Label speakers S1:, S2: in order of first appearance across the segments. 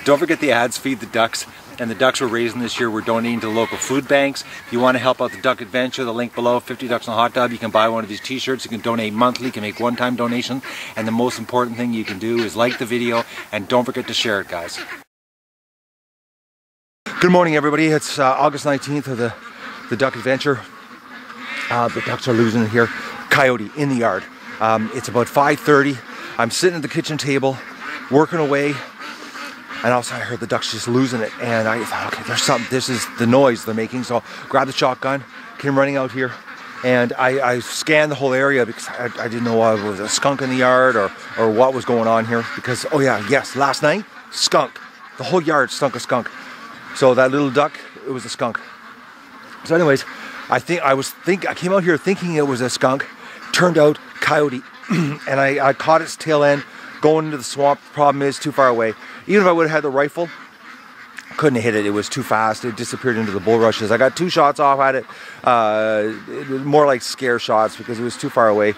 S1: Don't forget the ads, feed the ducks. And the ducks we're raising this year, we're donating to the local food banks. If you want to help out the Duck Adventure, the link below, 50 Ducks in a Hot Tub. You can buy one of these t-shirts. You can donate monthly. You can make one-time donation. And the most important thing you can do is like the video and don't forget to share it, guys. Good morning, everybody. It's August 19th of the Duck Adventure. The ducks are losing it here. Coyote in the yard. It's about 5:30. I'm sitting at the kitchen table, working away. And also I heard the ducks just losing it, and I thought, okay, there's something, this is the noise they're making. So I grabbed the shotgun, came running out here, and I scanned the whole area because I didn't know if it was a skunk in the yard or what was going on here. Because, oh yeah, yes, last night, skunk. The whole yard stunk of skunk. So that little duck, it was a skunk. So anyways, I came out here thinking it was a skunk. Turned out coyote, and I caught its tail end going into the swamp. The problem is too far away. Even if I would have had the rifle, couldn't have hit it. It was too fast. It disappeared into the bulrushes. I got 2 shots off at it. It was more like scare shots because it was too far away.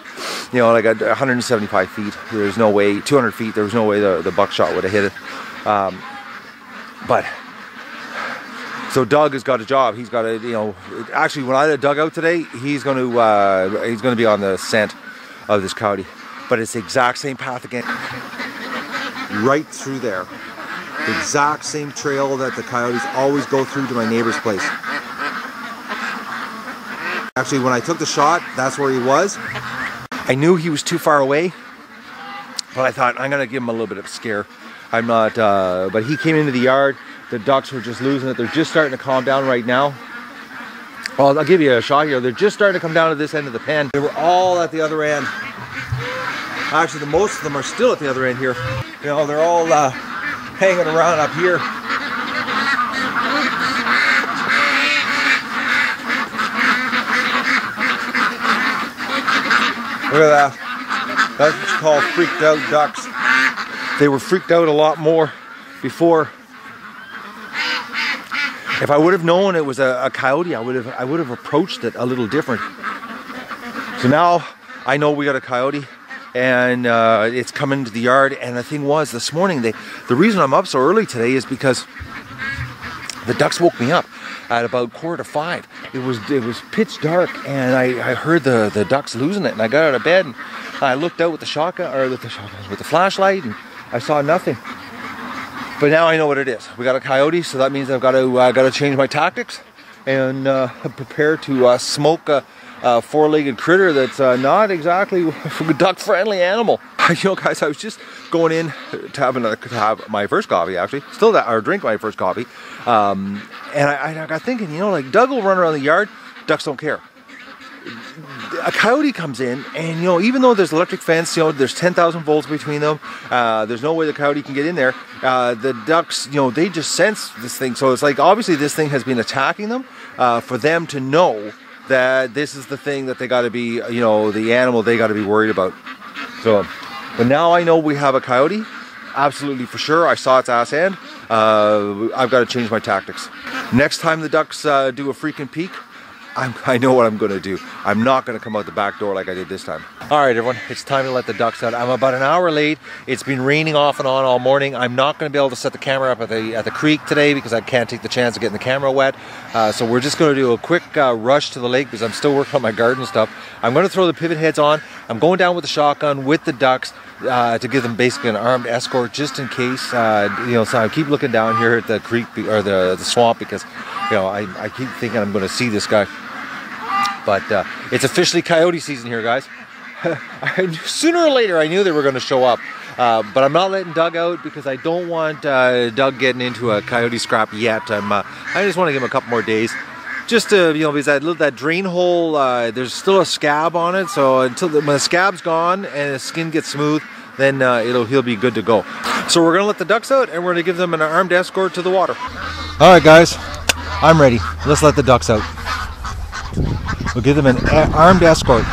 S1: You know, like at 175 feet, there's no way, 200 feet, there was no way the buckshot would have hit it. But, so Doug has got a job. He's got to, you know, actually when I had Doug out today, he's going to be on the scent of this coyote. But it's the exact same path again. Right through there. The exact same trail that the coyotes always go through to my neighbor's place. Actually, when I took the shot, that's where he was. I knew he was too far away, but I thought I'm gonna give him a little bit of a scare. I'm not, but he came into the yard. The ducks were just losing it. They're just starting to calm down right now. Well, I'll give you a shot here. They're just starting to come down to this end of the pen. They were all at the other end. Actually, the most of them are still at the other end here. You know, they're all hanging around up here. Look at that. That's what's called freaked out ducks. They were freaked out a lot more before. If I would have known it was a coyote, I would have approached it a little different. So now I know we got a coyote. And it's coming to the yard. And the thing was, this morning, the reason I'm up so early today is because the ducks woke me up at about 4:45. It was pitch dark, and I heard the ducks losing it. And I got out of bed and I looked out with the shotgun, or with the flashlight, and I saw nothing. But now I know what it is. We got a coyote, so that means I've got to change my tactics and prepare to smoke a four-legged critter that's not exactly a duck-friendly animal. You know, guys, I was just going in to have my first coffee, actually, or drink my first coffee, and I got thinking, you know, like Doug will run around the yard, ducks don't care. A coyote comes in, and you know, even though there's electric fence, you know, there's 10,000 volts between them. There's no way the coyote can get in there. The ducks, you know, they just sense this thing. So it's like obviously this thing has been attacking them. For them to know that this is the thing that they got to be, you know, the animal they got to be worried about. So, but now I know we have a coyote. Absolutely for sure. I saw its ass end. I've got to change my tactics. Next time the ducks do a freaking peek, I know what I'm going to do. I'm not going to come out the back door like I did this time. All right, everyone, it's time to let the ducks out. I'm about an hour late. It's been raining off and on all morning. I'm not going to be able to set the camera up at the creek today because I can't take the chance of getting the camera wet. So we're just going to do a quick rush to the lake because I'm still working on my garden stuff. I'm going to throw the pivot heads on. I'm going down with the shotgun with the ducks to give them basically an armed escort just in case. You know, so I keep looking down here at the creek or the swamp because, you know, I keep thinking I'm going to see this guy. But it's officially coyote season here, guys. Sooner or later, I knew they were going to show up. But I'm not letting Doug out because I don't want Doug getting into a coyote scrap yet. I just want to give him a couple more days. Just to, you know, because that drain hole, there's still a scab on it. So until when the scab's gone and the skin gets smooth, then he'll be good to go. So we're going to let the ducks out and we're going to give them an armed escort to the water. All right, guys, I'm ready. Let's let the ducks out. We'll give them an armed escort.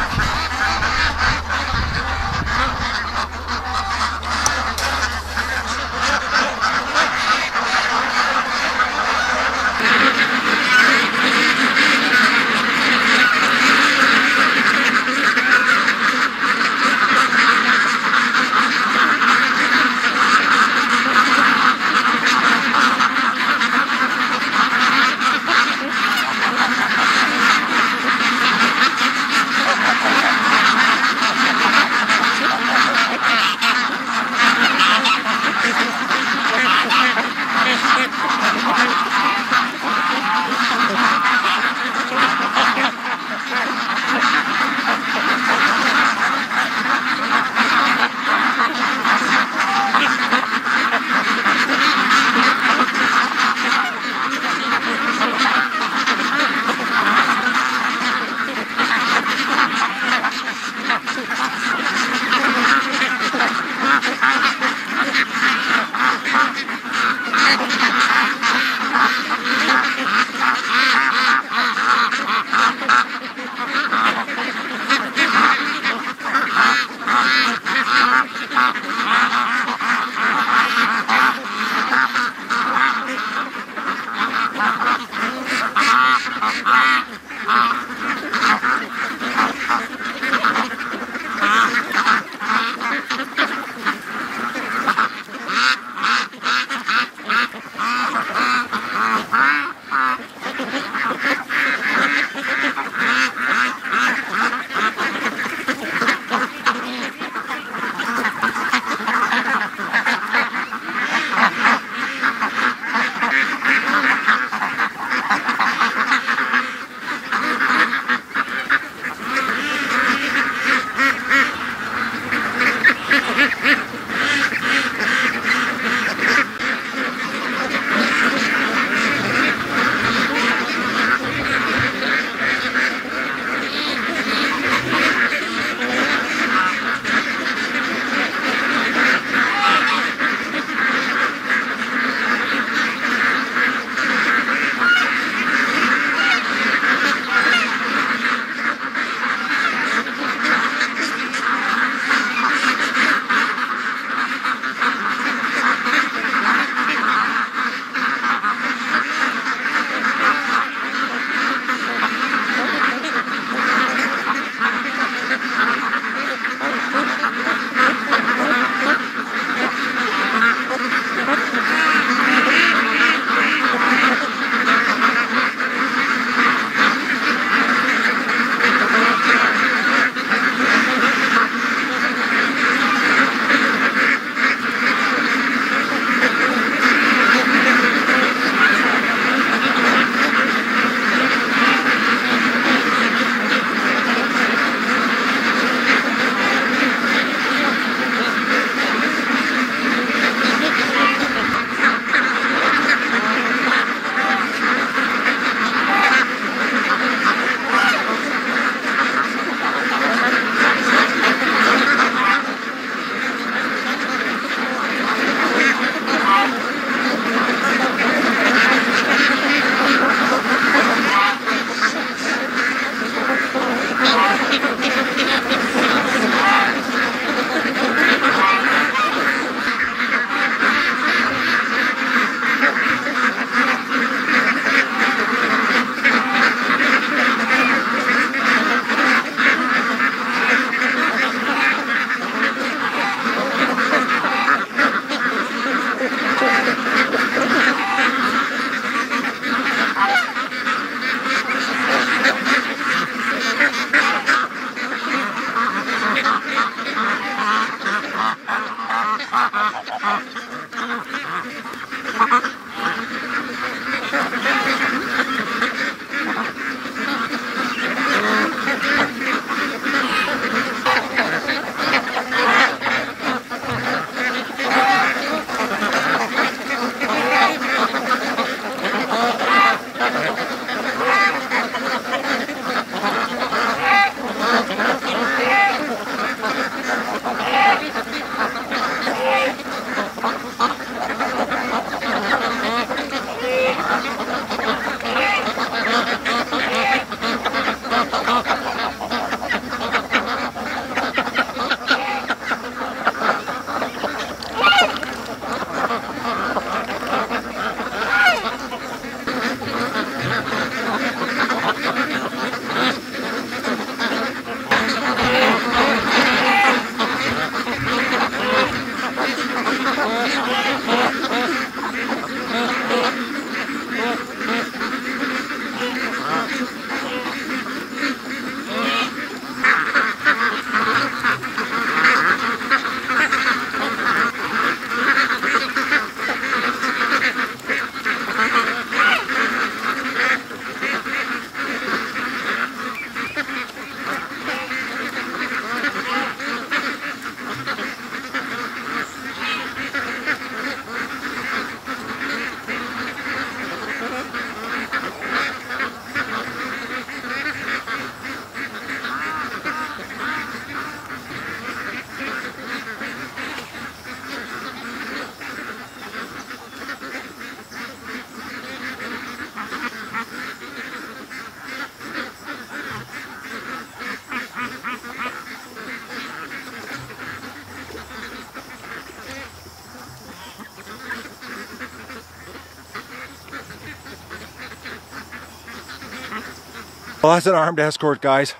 S1: Well, that's an armed escort, guys.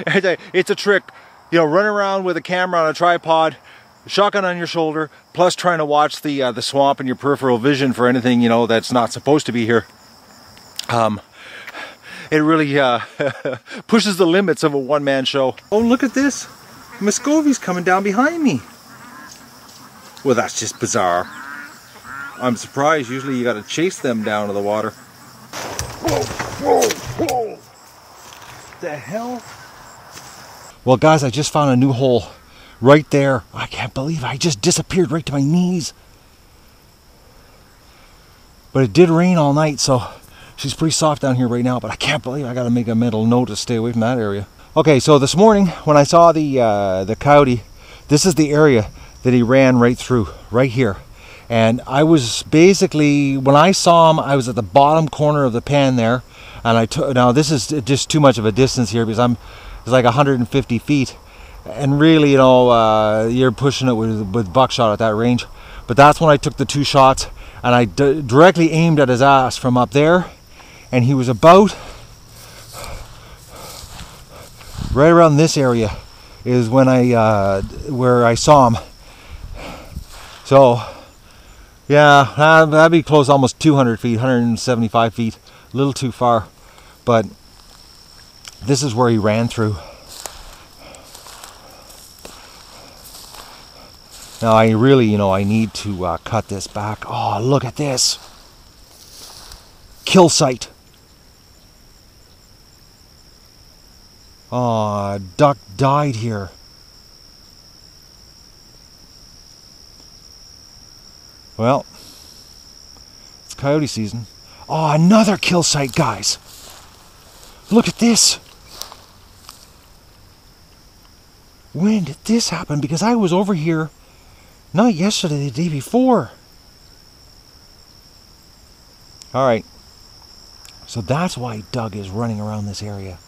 S1: It's a trick, you know, running around with a camera on a tripod, shotgun on your shoulder, plus trying to watch the swamp in your peripheral vision for anything, you know, that's not supposed to be here. It really pushes the limits of a one-man show. Oh, look at this. Muscovy's coming down behind me. Well, that's just bizarre. I'm surprised. Usually you got to chase them down to the water. Whoa, whoa, whoa. The hell? Well, guys, I just found a new hole right there. I can't believe I just disappeared right to my knees. But it did rain all night, so she's pretty soft down here right now. But I can't believe I got to make a mental note to stay away from that area. Okay, so this morning when I saw the coyote, this is the area that he ran right through, right here. And I was basically, when I saw him, I was at the bottom corner of the pen there. And I took, now this is just too much of a distance here because it's like 150 feet. And really, you know, you're pushing it with buckshot at that range. But that's when I took the two shots and I directly aimed at his ass from up there. And he was about right around this area is when where I saw him. So yeah, that'd be close, almost 200 feet, 175 feet, a little too far. But this is where he ran through. Now I really, you know, I need to cut this back. Oh, look at this. Kill site. Oh, duck died here. Well, it's coyote season. Oh, another kill site, guys. Look at this. When did this happen? Because I was over here, not yesterday, the day before. Alright. So that's why Doug is running around this area.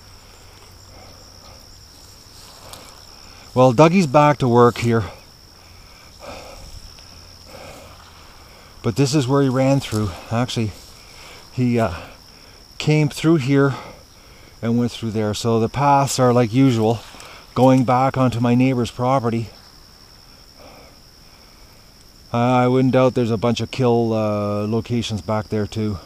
S1: Well, Dougie's back to work here. But this is where he ran through. Actually, he came through here and went through there. So the paths are like usual, going back onto my neighbor's property. I wouldn't doubt there's a bunch of kill locations back there too.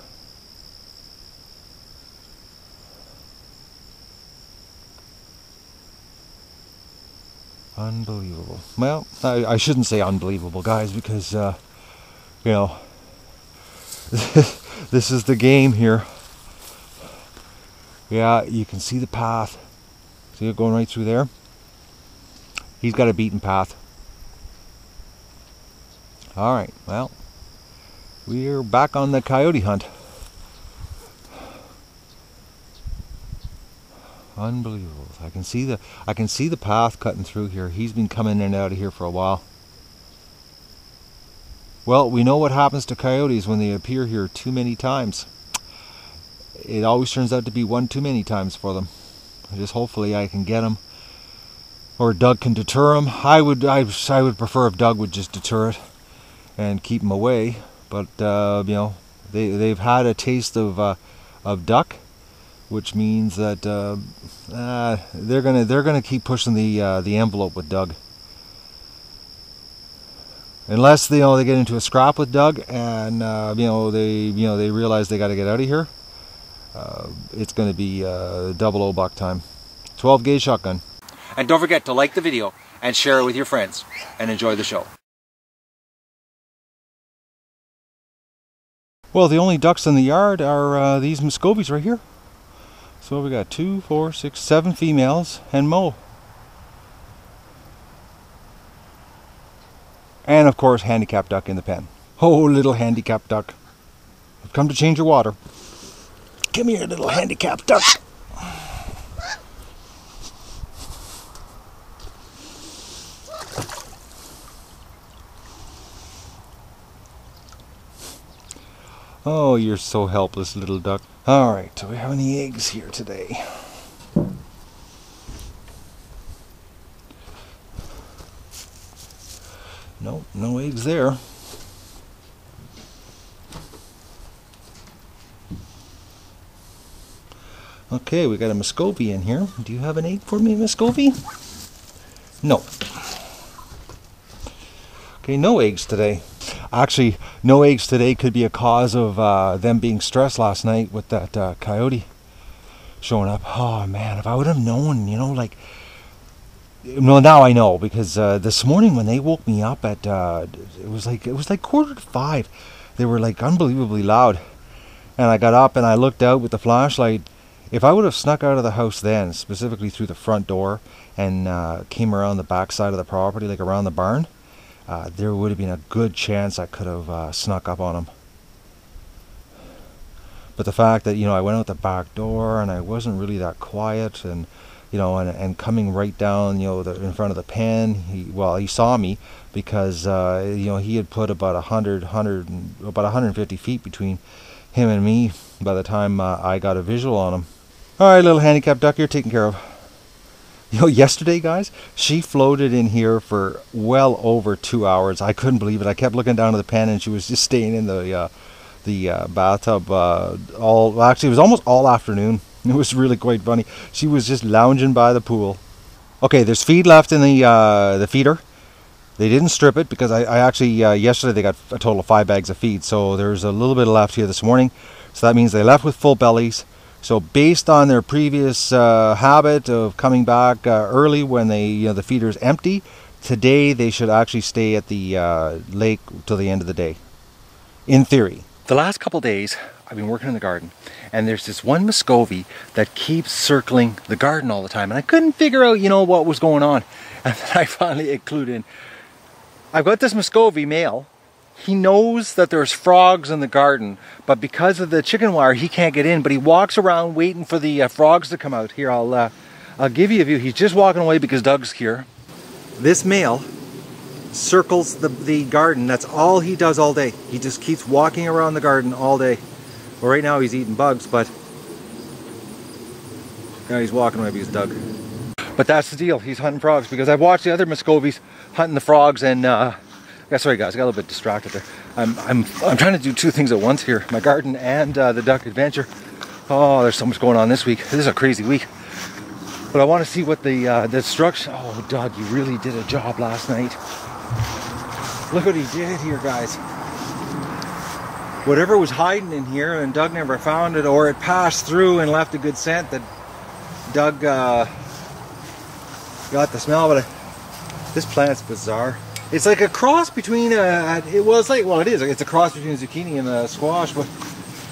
S1: Unbelievable. Well, I shouldn't say unbelievable, guys, because, you know, this is the game here. Yeah, you can see the path. See it going right through there? He's got a beaten path. Alright, well, we're back on the coyote hunt. Unbelievable. I can see the path cutting through here. He's been coming in and out of here for a while. Well, we know what happens to coyotes when they appear here too many times. It always turns out to be one too many times for them. Just hopefully I can get them, or Doug can deter them. I would prefer if Doug would just deter it and keep them away. But you know, they've had a taste of duck, which means that they're gonna keep pushing the envelope with Doug. Unless they get into a scrap with Doug and they realize they got to get out of here. It's going to be 00 buck time. 12 gauge shotgun. And don't forget to like the video and share it with your friends and enjoy the show. Well, the only ducks in the yard are these Muscovies right here. So we got 2, 4, 6, 7 females and Mo. And of course, handicapped duck in the pen. Oh, little handicapped duck. I've come to change your water. Come here, little handicapped duck. Oh, you're so helpless, little duck. Alright, do we have any eggs here today? Nope, no eggs there. Okay, we got a Muscovy in here. Do you have an egg for me, Muscovy? No. Okay, no eggs today. Actually, no eggs today could be a cause of them being stressed last night with that coyote showing up. Oh man, if I would have known, well, now I know, because this morning when they woke me up at it was like 4:45. They were like unbelievably loud, and I got up and I looked out with the flashlight. If I would have snuck out of the house then, specifically through the front door, and came around the back side of the property, like around the barn, there would have been a good chance I could have snuck up on them. But the fact that I went out the back door and I wasn't really that quiet, and and coming right down, in front of the pen, he saw me, because he had put about 150 feet between him and me by the time I got a visual on him. All right, little handicapped duck, you're taken care of. Yesterday, guys, she floated in here for well over 2 hours. I couldn't believe it. I kept looking down to the pen, and she was just staying in the bathtub actually, it was almost all afternoon. It was really quite funny. She was just lounging by the pool. Okay, there's feed left in the feeder. They didn't strip it, because I actually, yesterday they got a total of 5 bags of feed. So there's a little bit left here this morning. So that means they left with full bellies. So based on their previous habit of coming back early when the feeder's empty, today they should actually stay at the lake till the end of the day, in theory. The last couple days I've been working in the garden, and there's this one Muscovy that keeps circling the garden all the time, and I couldn't figure out what was going on. And then I finally clued in. I've got this Muscovy male. He knows that there's frogs in the garden, but because of the chicken wire, he can't get in. But he walks around waiting for the frogs to come out. Here, I'll give you a view. He's just walking away because Doug's here. This male circles the garden. That's all he does all day. He just keeps walking around the garden all day. Well, right now he's eating bugs, but now he's walking away because Doug. But that's the deal. He's hunting frogs, because I've watched the other Muscovies hunting the frogs, and sorry guys, I got a little bit distracted there. I'm trying to do 2 things at once here: my garden and the duck adventure. Oh, there's so much going on this week. This is a crazy week. But I want to see what the structure. Oh, Doug, you really did a job last night. Look what he did here, guys. Whatever was hiding in here, and Doug never found it, or it passed through and left a good scent that Doug got the smell. But This plant's bizarre. It's like a cross between it is. It's a cross between a zucchini and a squash, but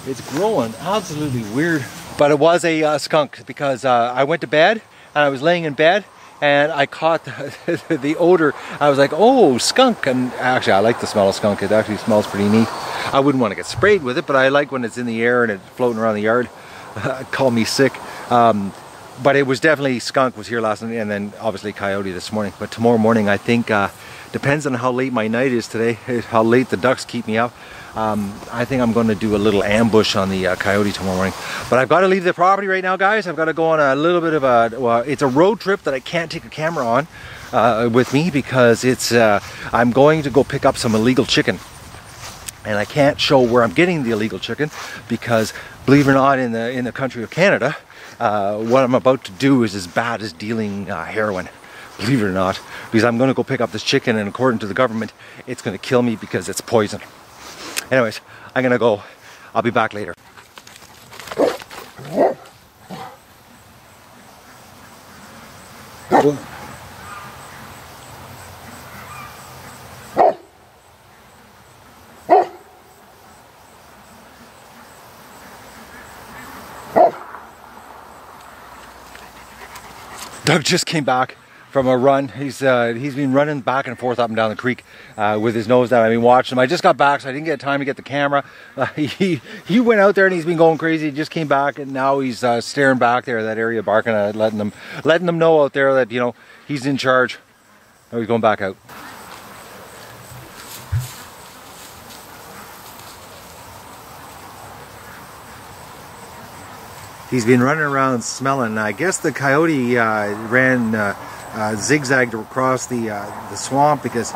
S1: it's growing absolutely weird. But it was a skunk because I went to bed and I was laying in bed and I caught the odor. I was like, oh, skunk. And actually, I like the smell of skunk. It actually smells pretty neat. I wouldn't want to get sprayed with it, but I like when it's in the air and it's floating around the yard. Call me sick. But it was definitely skunk was here last night, and then obviously coyote this morning. But tomorrow morning, I think, depends on how late my night is today, how late the ducks keep me up. I think I'm going to do a little ambush on the coyote tomorrow morning. But I've got to leave the property right now, guys. I've got to go on a little bit of it's a road trip that I can't take a camera on with me because it's I'm going to go pick up some illegal chicken. And I can't show where I'm getting the illegal chicken because, believe it or not, in the country of Canada, what I'm about to do is as bad as dealing heroin. Believe it or not, because I'm going to go pick up this chicken, and according to the government, it's going to kill me because it's poison. Anyways, I'm going to go. I'll be back later. Doug just came back from a run. He's been running back and forth up and down the creek with his nose down. I've been watching him. I just got back, so I didn't get time to get the camera. He went out there and he's been going crazy. He just came back and now he's staring back there at that area, barking at it, letting them know out there that, you know, he's in charge. Now he's going back out. He's been running around smelling. I guess the coyote ran zigzagged across the swamp because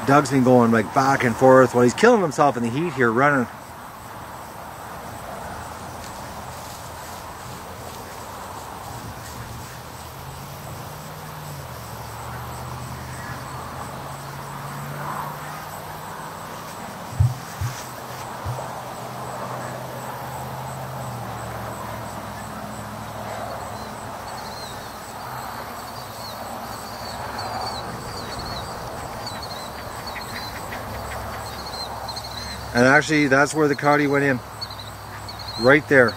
S1: Doug's been going like back and forth. Well, he's killing himself in the heat here, running. And actually, that's where the coyote went in. Right there.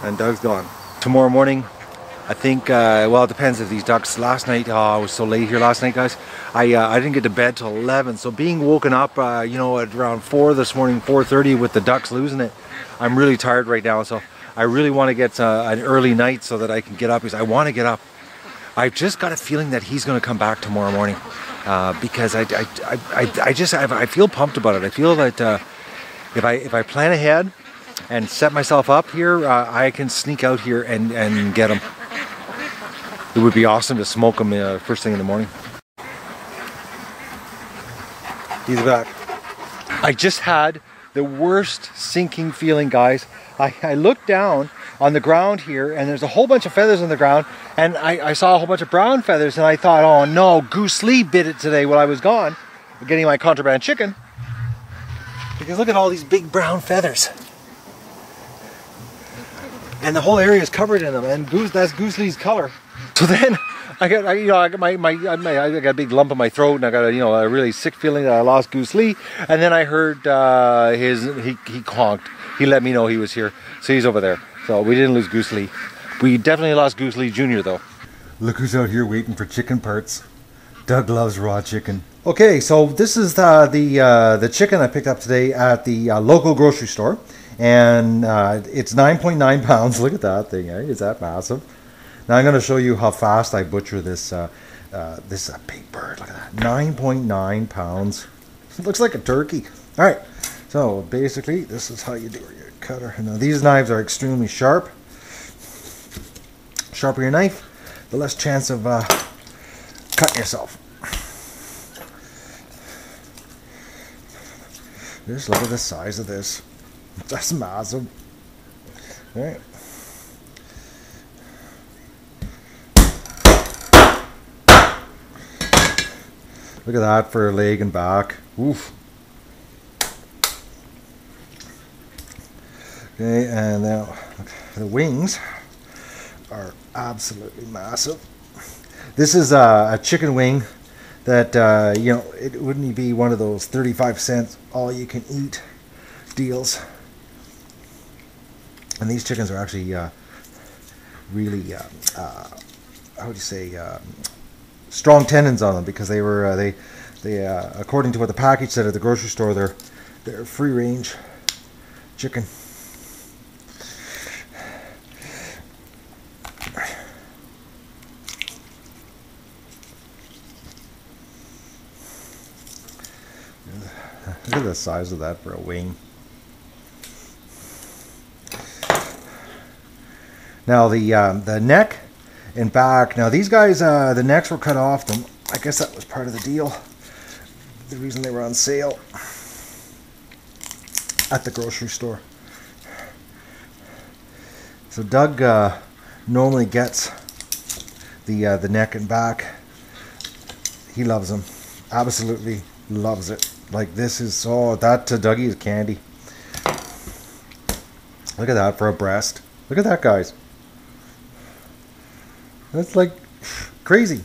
S1: And Doug's gone. Tomorrow morning, I think, well, it depends if these ducks, last night, I was so late here last night, guys. I didn't get to bed till 11. So being woken up, you know, at around 4 this morning, 4:30 with the ducks losing it, I'm really tired right now. So I really want to get an early night so that I can get up, because I want to get up. I've just got a feeling that he's going to come back tomorrow morning because I feel pumped about it. I feel that if I plan ahead and set myself up here, I can sneak out here and get him. It would be awesome to smoke him first thing in the morning. He's back. I just had the worst sinking feeling, guys. I looked down on the ground here and there's a whole bunch of feathers on the ground, and I saw a whole bunch of brown feathers, and I thought, oh no, Goose Lee bit it today while I was gone getting my contraband chicken, because look at all these big brown feathers and the whole area is covered in them, and that's Goose Lee's color. So then I got a big lump in my throat, and I got a really sick feeling that I lost Goose Lee. And then I heard he conked. He let me know he was here, so he's over there. So we didn't lose Goose Lee. We definitely lost Goose Lee Jr. though. Look who's out here waiting for chicken parts. Doug loves raw chicken. Okay, so this is the chicken I picked up today at the local grocery store, and it's 9.9 pounds. Look at that thing, eh? Is that massive? Now I'm going to show you how fast I butcher this. This is a big bird. Look at that, 9.9 pounds. It looks like a turkey. All right, so basically this is how you do your cutter. Now these knives are extremely sharp. Sharper your knife, the less chance of cutting yourself. Just look at the size of this. That's massive. All right. Look at that for a leg and back. Oof. Okay, and now
S2: The wings are absolutely massive. This is a chicken wing that, you know, it wouldn't be one of those 35-cent all-you-can-eat deals. And these chickens are actually really, how would you say, strong tendons on them, because they were, they according to what the package said at the grocery store, they're free-range chicken. Look at the size of that for a wing. Now the neck and back. Now these guys, the necks were cut off them. I guess that was part of the deal. The reason they were on sale at the grocery store. So Doug normally gets the neck and back. He loves them. Absolutely loves it. Like, this is, oh, that to Dougie is candy. Look at that for a breast. Look at that, guys. That's like crazy.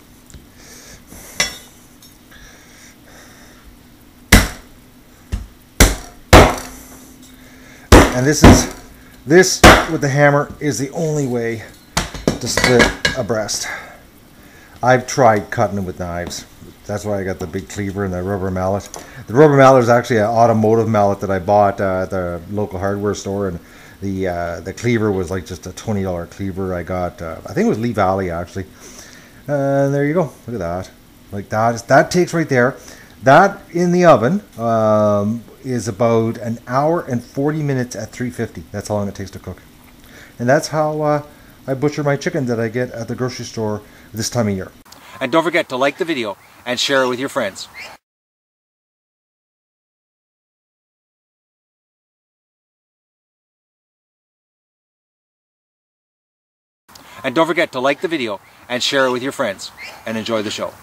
S2: And this with the hammer is the only way to split a breast. I've tried cutting them with knives. That's why I got the big cleaver and the rubber mallet. The rubber mallet is actually an automotive mallet that I bought at the local hardware store, and the cleaver was like just a $20 cleaver I got. I think it was Lee Valley actually. And there you go. Look at that. Like that takes right there. That in the oven is about an hour and 40 minutes at 350. That's how long it takes to cook. And that's how I butcher my chicken that I get at the grocery store this time of year.
S1: And don't forget to like the video and share it with your friends. And don't forget to like the video and share it with your friends, and enjoy the show.